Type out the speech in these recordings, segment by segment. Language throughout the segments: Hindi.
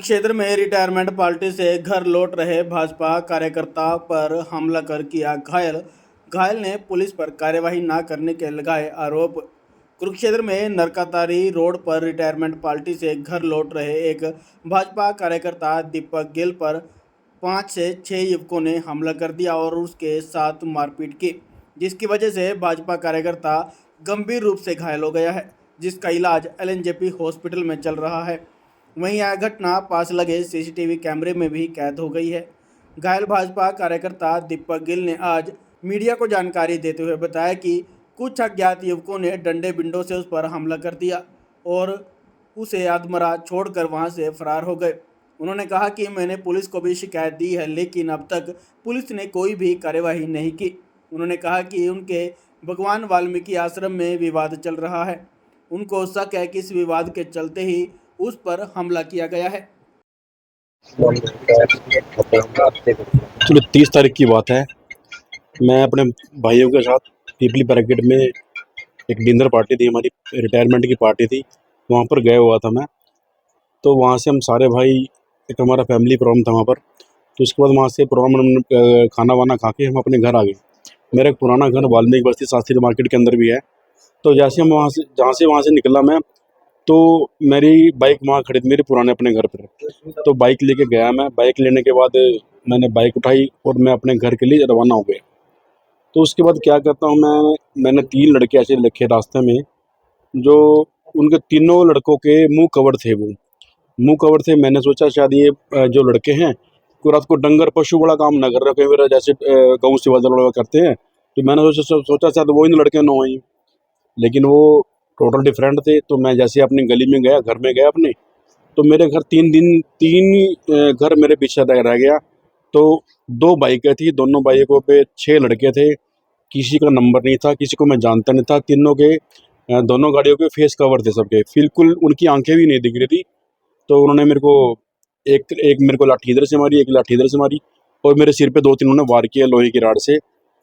कुरुक्षेत्र में रिटायरमेंट पार्टी से घर लौट रहे भाजपा कार्यकर्ता पर हमला कर किया घायल। घायल ने पुलिस पर कार्यवाही न करने के लगाए आरोप। कुरुक्षेत्र में नरकातारी रोड पर रिटायरमेंट पार्टी से घर लौट रहे एक भाजपा कार्यकर्ता दीपक गिल पर 5 से 6 युवकों ने हमला कर दिया और उसके साथ मारपीट की, जिसकी वजह से भाजपा कार्यकर्ता गंभीर रूप से घायल हो गया है, जिसका इलाज एलएनजेपी हॉस्पिटल में चल रहा है। वहीं यह घटना पास लगे सीसीटीवी कैमरे में भी कैद हो गई है। घायल भाजपा कार्यकर्ता दीपक गिल ने आज मीडिया को जानकारी देते हुए बताया कि कुछ अज्ञात युवकों ने डंडे बिंडों से उस पर हमला कर दिया और उसे आधमरा छोड़कर वहां से फरार हो गए। उन्होंने कहा कि मैंने पुलिस को भी शिकायत दी है, लेकिन अब तक पुलिस ने कोई भी कार्यवाही नहीं की। उन्होंने कहा कि उनके भगवान वाल्मीकि आश्रम में विवाद चल रहा है। उनको शक है कि इस विवाद के चलते ही उस पर हमला किया गया है। चलो 30 तारीख की बात है। मैं अपने भाइयों के साथ पीपली पैकेट में एक डिनर पार्टी थी, हमारी रिटायरमेंट की पार्टी थी, वहाँ पर गया हुआ था मैं। तो वहाँ से हम सारे भाई, एक हमारा फैमिली प्रोग्राम था वहाँ पर। तो उसके बाद वहाँ से प्रोग्राम खाना वाना खा के हम अपने घर आ गए। मेरा एक पुराना घर वाल्मीकि बस्ती शास्त्री मार्केट के अंदर भी है। तो जैसे हम वहाँ से निकला मैं, तो मेरी बाइक वहाँ खड़ी थी मेरे पुराने अपने घर पर। तो बाइक लेके गया मैं। बाइक लेने के बाद मैंने बाइक उठाई और मैं अपने घर के लिए रवाना हो गया। तो उसके बाद क्या करता हूँ मैंने 3 लड़के ऐसे लिखे रास्ते में, जो उनके तीनों लड़कों के मुंह कवर थे। वो मुंह कवर थे। मैंने सोचा शायद ये जो लड़के हैं को रात को डंगर पशु बड़ा काम ना कर रहे, कई बार जैसे गऊ सेवा दल करते हैं। तो मैंने सोचा शायद वो इन लड़के न हों, लेकिन वो टोटल डिफरेंट थे। तो मैं जैसे अपनी गली में गया, घर में गया अपने, तो मेरे घर 3 घर मेरे पीछे रह गया। तो 2 बाइकें थी, दोनों बाइकों पे 6 लड़के थे। किसी का नंबर नहीं था, किसी को मैं जानता नहीं था। तीनों के दोनों गाड़ियों के फेस कवर थे सबके, बिल्कुल उनकी आंखें भी नहीं दिख रही थी। तो उन्होंने मेरे को एक मेरे को लाठी इधर से मारी, एक लाठी इधर से मारी, और मेरे सिर पे 2-3 उन्होंने वार किया लोहे की राड से।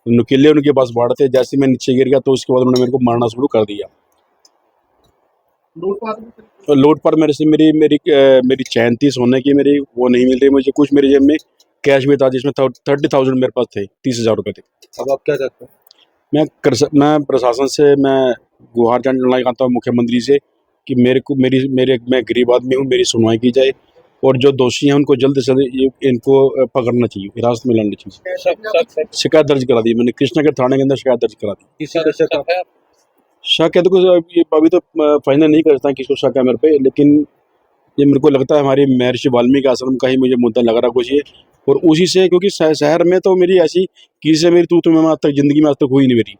नुकीले उनके पास बाढ़ थे। जैसे मैं नीचे गिर गया तो उसके बाद उन्होंने मेरे को मारना शुरू कर दिया। लूटपाट मेरे से मेरी चैन थी सोने की, मेरी वो नहीं मिल रही मुझे। कुछ मेरी जेब में कैश भी था, जिसमें 30,000 मेरे पास थे, 30,000 रुपये थे। अब आप क्या चाहते हैं? मैं प्रशासन से मैं गुहार जाना चाहता हूँ, मुख्यमंत्री से, कि मैं गरीब आदमी हूँ, मेरी सुनवाई की जाए और जो दोषी हैं उनको जल्द से जल्द इनको पकड़ना चाहिए, हिरासत में लाना चाहिए। शिकायत दर्ज करा दी मैंने, कृष्णागढ़ थाने के अंदर शिकायत दर्ज करा दी। किसी का शक है? शक है तो कुछ अभी तो फाइनल नहीं कर सकता किसको शक है मेरे पे, लेकिन ये मेरे को लगता है हमारी महर्षि वाल्मीकि आश्रम का ही मुझे मुद्दा लग रहा कुछ ये। और उसी से, क्योंकि शहर में तो मेरी ऐसी किसी से मेरी तू मैं आज तक जिंदगी में आज तक हुई नहीं मेरी।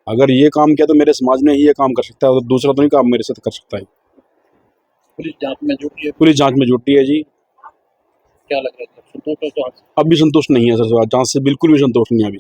अगर ये काम किया तो मेरे समाज में ही ये काम कर सकता है, और दूसरा तो नहीं काम मेरे साथ कर सकता है। पुलिस जांच में जुटी है? पुलिस जांच में जुटी है जी। क्या लग रहा है, संतोष है? अब भी संतुष्ट नहीं है सर, जांच से बिल्कुल भी संतुष्ट नहीं है अभी।